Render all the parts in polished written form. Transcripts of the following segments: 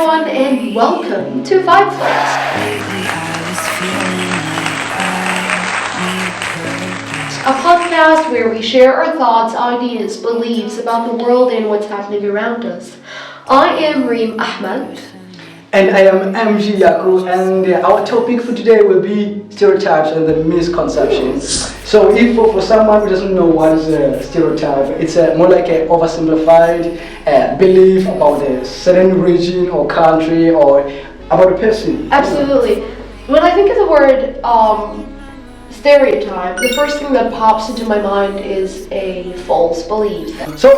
everyone, and welcome to Vibe Flights, a podcast where we share our thoughts, ideas, beliefs about the world and what's happening around us. I am Reem Ahmed. And I am MG Yaku, and our topic for today will be stereotypes and the misconceptions. So if for someone who doesn't know what is a stereotype, it's more like an oversimplified belief about a certain region or country or about a person. Absolutely. When I think of the word stereotype, the first thing that pops into my mind is a false belief. So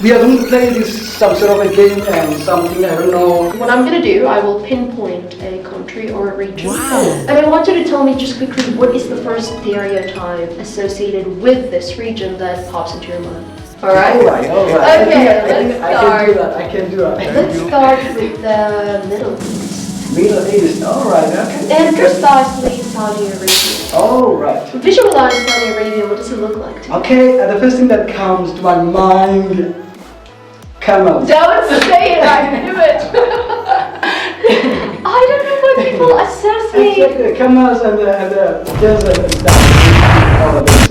we are going to play this some sort of a game and something, I don't know. What I'm going to do, I will pinpoint a country or a region. Wow. And I want you to tell me just quickly, what is the first stereotype associated with this region that pops into your mind? Alright? Alright. Okay, let's start. I can do that. Let's start with the Middle East. Middle East, alright, okay. And precisely Saudi Arabia. Alright. Visualize Saudi Arabia, what does it look like to you? Okay, the first thing that comes to my mind, camels. Don't say it, I knew it! I don't know why people associate Exactly, camels and the desert and stuff. All of this.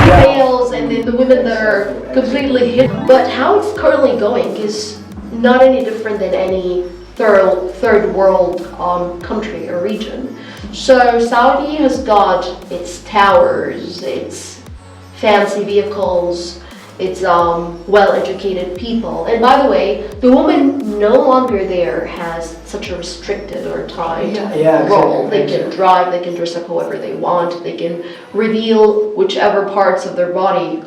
the males and then the women that are completely hidden. But how it's currently going is not any different than any third world country or region. So Saudi has got its towers, its fancy vehicles, its well-educated people. And by the way, the woman no longer there has such a restricted or tied role. Exactly. They can drive, they can dress up however they want, they can reveal whichever parts of their body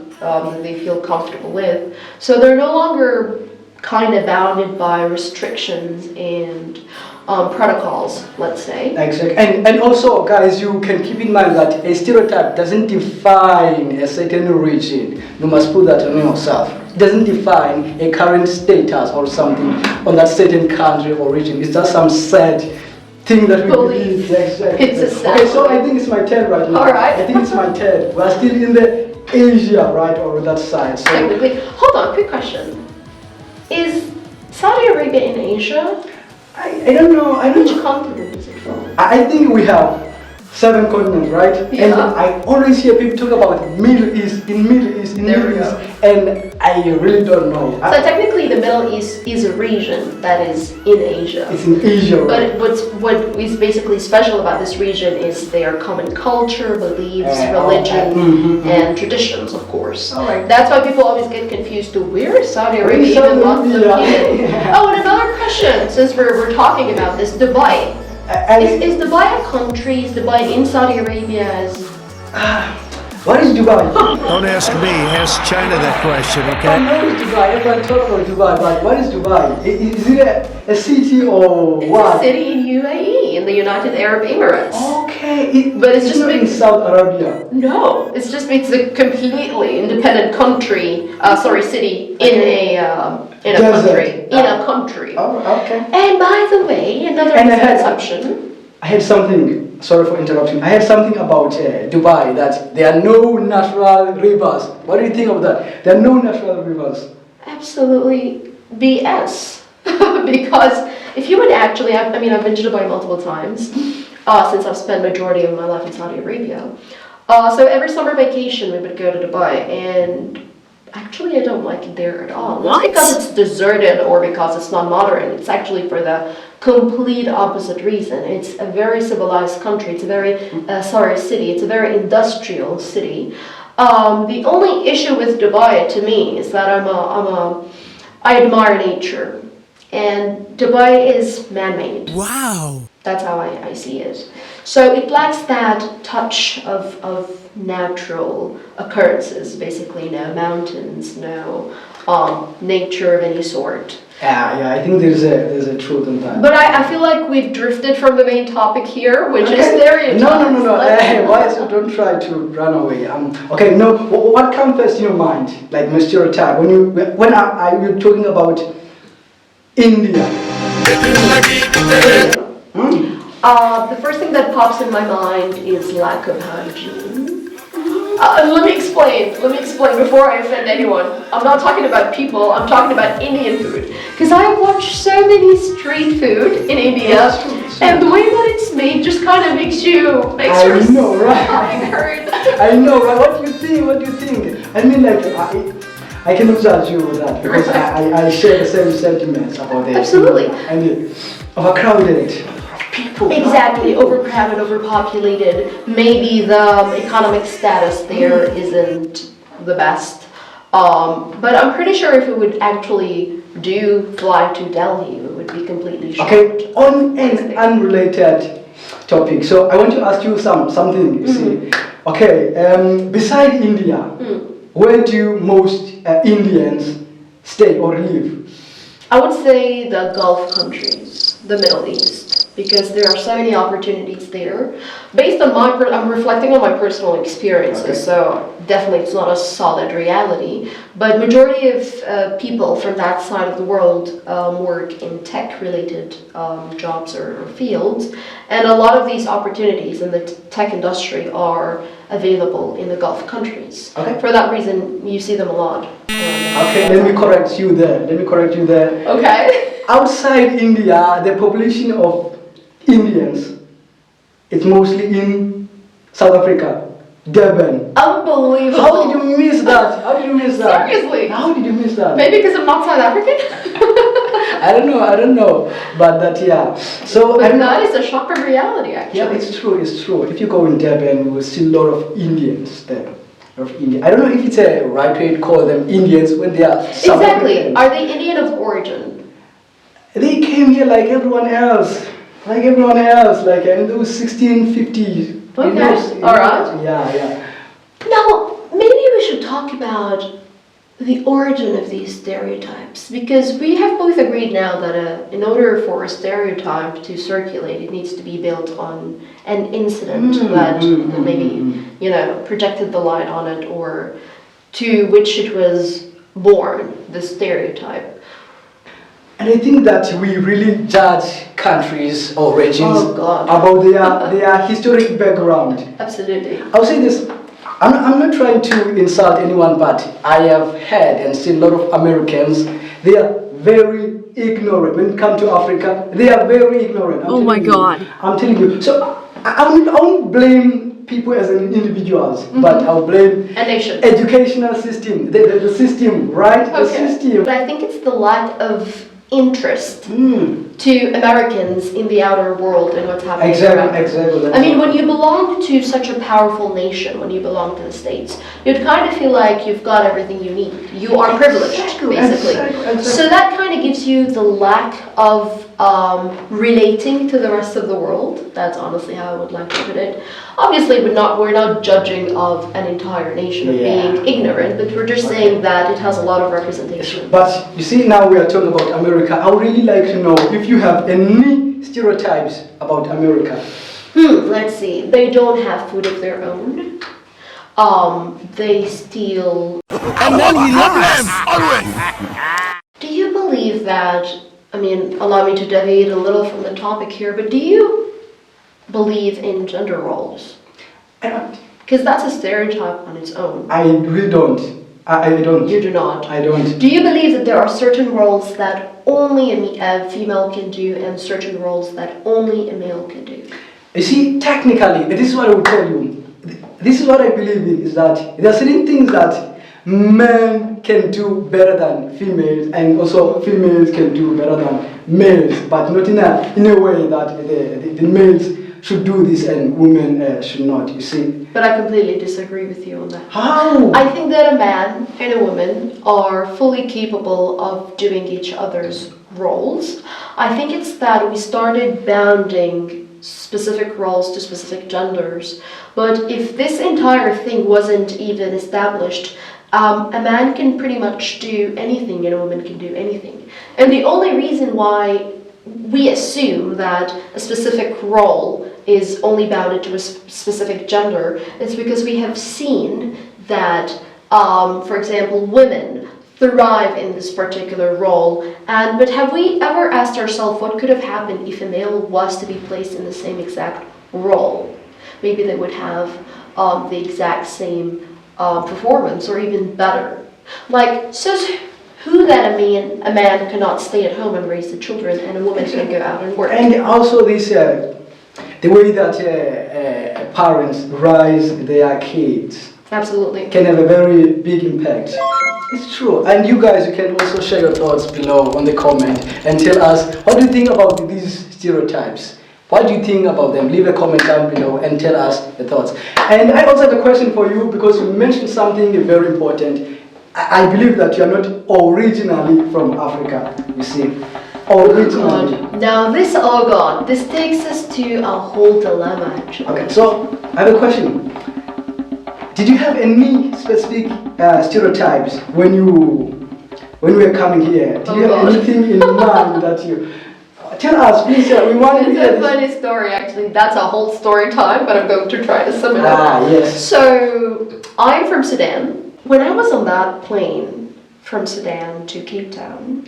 they feel comfortable with. So they're no longer kind of bounded by restrictions and protocols, let's say. Exactly. And also, guys, you can keep in mind that a stereotype doesn't define a certain region. You must put that on yourself. It doesn't define a current status or something on that certain country or region. It's just some sad thing that we believe. Exactly. It's a sad Okay, so I think it's my turn right now. Alright. I think it's my turn. We're still in the Asia, right, or that side. So Technically. Hold on, quick question. Is Saudi Arabia in Asia? I don't know. Which continent is it from? I think we have 7 continents, right? Yeah. And I always hear people talk about Middle East, and I really don't know. So technically the Middle East is a region that is in Asia. It's in Asia, right? But what is basically special about this region is their common culture, beliefs, religion, and traditions, of course. Alright. That's why people always get confused to where is Saudi Arabia even located? Oh, and another question, since we're talking about this, Dubai. Is Dubai a country? Is Dubai in Saudi Arabia? What is Dubai? Don't ask me, ask China that question, I okay? know it's Dubai, everyone talk about Dubai, but what is Dubai? Is it a city or It's what? a city in UAE, in the United Arab Emirates. Okay, But it's just not in big- Saudi Arabia. No, it's a completely independent city in a Desert. country. In a country. Oh, okay. And by the way, another And I had- misconception. I had something, sorry for interrupting, I had something about Dubai, that there are no natural rivers. What do you think of that? There are no natural rivers. Absolutely BS. Because if you would actually, I've been to Dubai multiple times since I've spent majority of my life in Saudi Arabia. So every summer vacation we would go to Dubai, and actually I don't like it there at all. Not because it's deserted or because it's not modern. It's actually for the complete opposite reason. It's a very civilized country. It's a very, city. It's a very industrial city. The only issue with Dubai to me is that I admire nature. And Dubai is man-made. Wow. That's how I see it. So it lacks that touch of natural occurrences, basically no mountains, no nature of any sort. Yeah, I think there's a truth in that. But I feel like we've drifted from the main topic here, which is stereotypes. No. Hey, why? So don't try to run away. Okay, no. What comes first in your mind, like my stereotype? When you're talking about India. The first thing that pops in my mind is lack of hygiene. Let me explain. Let me explain before I offend anyone. I'm not talking about people. I'm talking about Indian food. Because I watch so many street food in India, and the way that it's made just kind of makes your know, right? stomach hurt. I know, right? What do you think? What do you think? I mean, like, I cannot judge you with that because I share the same sentiments about it. Absolutely. I mean, overcrowded people. Exactly, overcrowded, overpopulated. Maybe the economic status there isn't the best. But I'm pretty sure if we would actually fly to Delhi, we would be completely shocked. Okay, on an unrelated topic. So I want to ask you something. You see, okay, beside India, where do most Indians stay or live? I would say the Gulf countries, the Middle East, because there are so many opportunities there. Based on I'm reflecting on my personal experiences, so definitely it's not a solid reality, but majority of people from that side of the world work in tech-related jobs or fields, and a lot of these opportunities in the tech industry are available in the Gulf countries. Okay. For that reason, you see them a lot. Okay, let me correct you there. Okay. Outside India, the population of Indians is mostly in South Africa, Durban. Unbelievable. How did you miss that? Seriously? How did you miss that? Maybe because I'm not South African? I don't know. But that, yeah. So But that is a shock of reality, actually. yeah, it's true. If you go in Durban, you will see a lot of Indians there. I don't know if it's a right way to call them Indians when they are South Exactly. Africans. Are they Indian of origin? They came here like everyone else. Like in those 1650s. Okay, alright. Yeah. Now, maybe we should talk about the origin of these stereotypes, because we have both agreed now that in order for a stereotype to circulate, it needs to be built on an incident that maybe, projected the light on it, or to which it was born, the stereotype. And I think that we really judge countries or regions God. about their historic background. Absolutely. I'll say this, I'm not trying to insult anyone, but I have heard and seen a lot of Americans, they are very ignorant. When it comes to Africa, they are very ignorant. I'm telling you. So I won't blame people as individuals, but I'll blame a nation. Educational system, the system, right? Okay. The system. But I think it's the lack of interest to Americans in the outer world and what's happening around. Exactly. I mean, when you belong to such a powerful nation, when you belong to the States, you'd kind of feel like you've got everything you need. You are privileged, basically. Exactly. So that kind of gives you the lack of relating to the rest of the world. That's honestly how I would like to put it. Obviously, we're not judging of an entire nation of being ignorant, but we're just saying that it has a lot of representation. But you see, now we are talking about America. I would really like to know if you have any stereotypes about America. Let's see. They don't have food of their own. They steal. And then he laughs. Do you believe that, allow me to deviate a little from the topic here, but do you believe in gender roles? I don't. Because that's a stereotype on its own. I really don't. I don't. You do not? I don't. Do you believe that there are certain roles that only a female can do and certain roles that only a male can do? You see, technically, this is what I will tell you. This is what I believe in, is that there are certain things that men can do better than females, and also females can do better than males, but not in a way that the males should do this and women should not, you see. But I completely disagree with you on that. How? I think that a man and a woman are fully capable of doing each other's roles. I think it's that we started bounding specific roles to specific genders. But if this entire thing wasn't even established, a man can pretty much do anything and a woman can do anything. And the only reason why we assume that a specific role is only bounded to a specific gender is because we have seen that, for example, women thrive in this particular role. But have we ever asked ourselves what could have happened if a male was to be placed in the same exact role? Maybe they would have the exact same performance or even better. Like, says who that a man cannot stay at home and raise the children and a woman can go out and work. And also this, the way that parents raise their kids Absolutely. can have a very big impact. It's true. And you guys, you can also share your thoughts below on the comment and tell us, what do you think about these stereotypes? What do you think about them? Leave a comment down below and tell us your thoughts. And I also have a question for you because you mentioned something very important. I believe that you are not originally from Africa, you see. Originally. God. Now this, oh God, this takes us to a whole dilemma actually. Okay, so I have a question. Did you have any specific stereotypes when you were coming here? Did you have anything in mind that you... Tell us, please, we want to hear It's a funny story actually. That's a whole story time, but I'm going to try to sum it up. Ah, yes. So, I'm from Sudan. When I was on that plane from Sudan to Cape Town...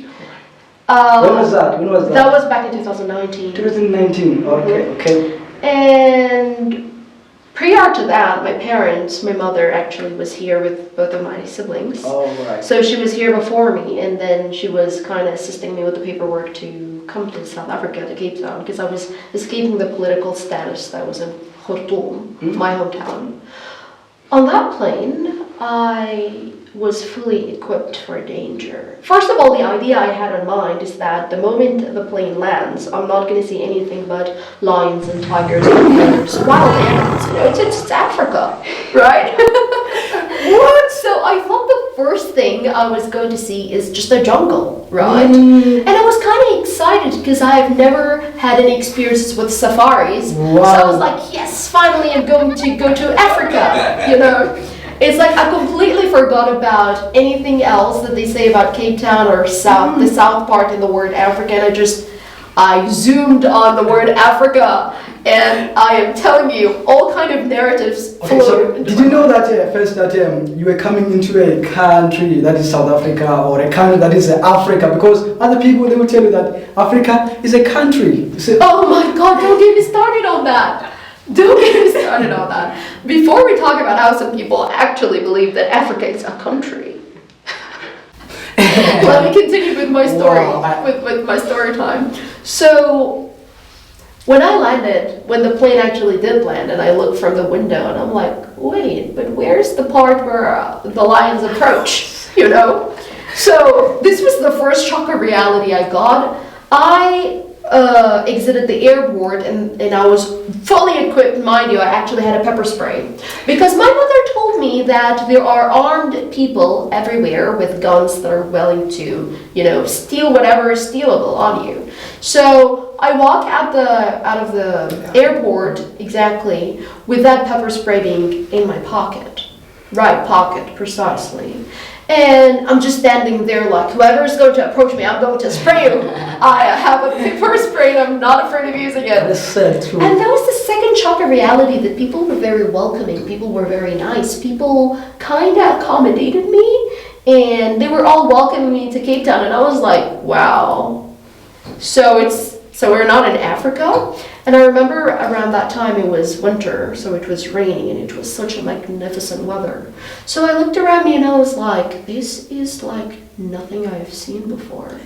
when was that? When was that? That was back in 2019. 2019, okay. And prior to that, my mother actually was here with both of my siblings. Oh, right. So she was here before me, and then she was kind of assisting me with the paperwork to come to South Africa, to Cape Town, because I was escaping the political status that was in Khartoum, my hometown. On that plane, I was fully equipped for danger. First of all, the idea I had in mind is that the moment the plane lands, I'm not going to see anything but lions and tigers and bears, wild animals. You know, it's Africa, right? What? So I thought the first thing I was going to see is just a jungle, right? And I was kind of excited because I've never had any experiences with safaris. Wow. So I was like, yes, finally I'm going to go to Africa, you know? It's like I completely forgot about anything else that they say about Cape Town or South, the South part in the word Africa, and I zoomed on the word Africa, and I am telling you, all kind of narratives Okay, so did you know that first that you were coming into a country that is South Africa or a country that is Africa? Because other people, they will tell you that Africa is a country. You say, oh my God, don't get me started on that. Don't get me started on that. Before we talk about how some people actually believe that Africa is a country, let me continue with my story, with my story time. So, when I landed, when the plane actually did land, and I looked from the window, and I'm like, wait, but where's the part where the lions approach, you know? So, this was the first shock of reality I got. I exited the airport and I was fully equipped, mind you. I actually had a pepper spray because my mother told me that there are armed people everywhere with guns that are willing to, you know, steal whatever is stealable on you. So I walk out of the airport exactly with that pepper spray being in my pocket, right pocket precisely. And I'm just standing there like, whoever is going to approach me, I'm going to spray you. I have a pepper spray and I'm not afraid of using it. that's so true. And that was the second shock of reality, that people were very welcoming, people were very nice, people kind of accommodated me, and they were all welcoming me to Cape Town, and I was like, wow. So we're not in Africa. And I remember around that time it was winter, so it was raining and it was such a magnificent weather. So I looked around me and I was like, this is like nothing I've seen before.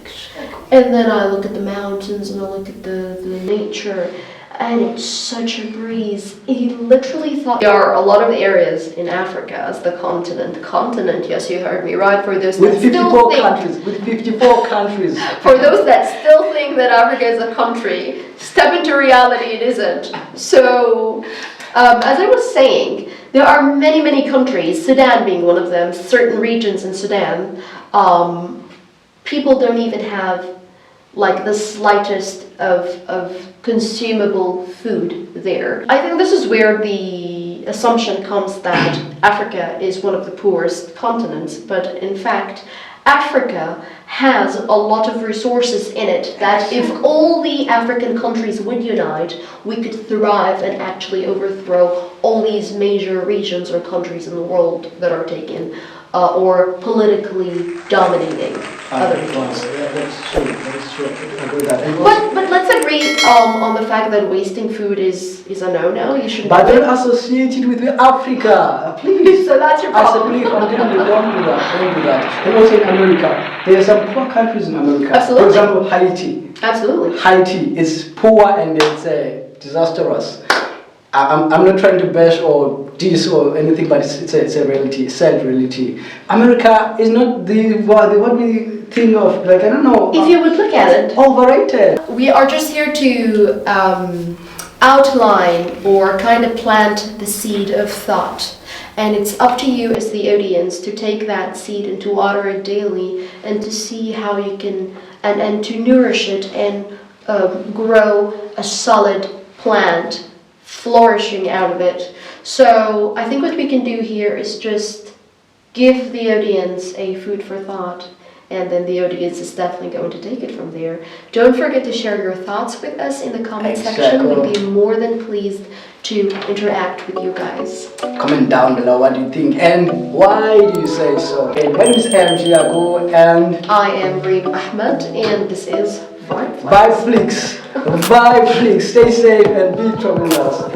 And then I look at the mountains and I look at the nature, and it's such a breeze. He literally thought there are a lot of areas in Africa as the continent, yes, you heard me right, for those With that still 54 think, countries, with 54 countries. for those that still think that Africa is a country, step into reality, it isn't. So, as I was saying, there are many countries, Sudan being one of them, certain regions in Sudan, people don't even have like the slightest of consumable food there. I think this is where the assumption comes that Africa is one of the poorest continents, but in fact, Africa has a lot of resources in it that if all the African countries would unite, we could thrive and actually overthrow all these major regions or countries in the world that are taking or politically dominating other regions. Yeah, that's true. That's true. I agree with that. And But let's agree on the fact that wasting food is a no-no. You shouldn't. but don't associate it with Africa, please. So that's your I said, problem. please, don't do that. Don't do that. And also in America, there are some poor countries in America. Absolutely. For example, Haiti. Absolutely. Haiti is poor and it's disastrous. I'm not trying to bash or diss or anything, but it's a reality, sad reality. America is not what we think of, like, I don't know. If you would look at it, Overrated. we are just here to outline or kind of plant the seed of thought. And it's up to you as the audience to take that seed and to water it daily and to see how you can, and to nourish it and grow a solid plant flourishing out of it. So I think what we can do here is just give the audience a food for thought, and then the audience is definitely going to take it from there. Don't forget to share your thoughts with us in the comment section. We'd be more than pleased to interact with you guys. Comment down below what you think and why do you say so. Okay, my name is MG Yago and I am Reem Ahmed, and this is Vibe Flex. Vibe Flix. Vibe Flix. Stay safe and be troubled.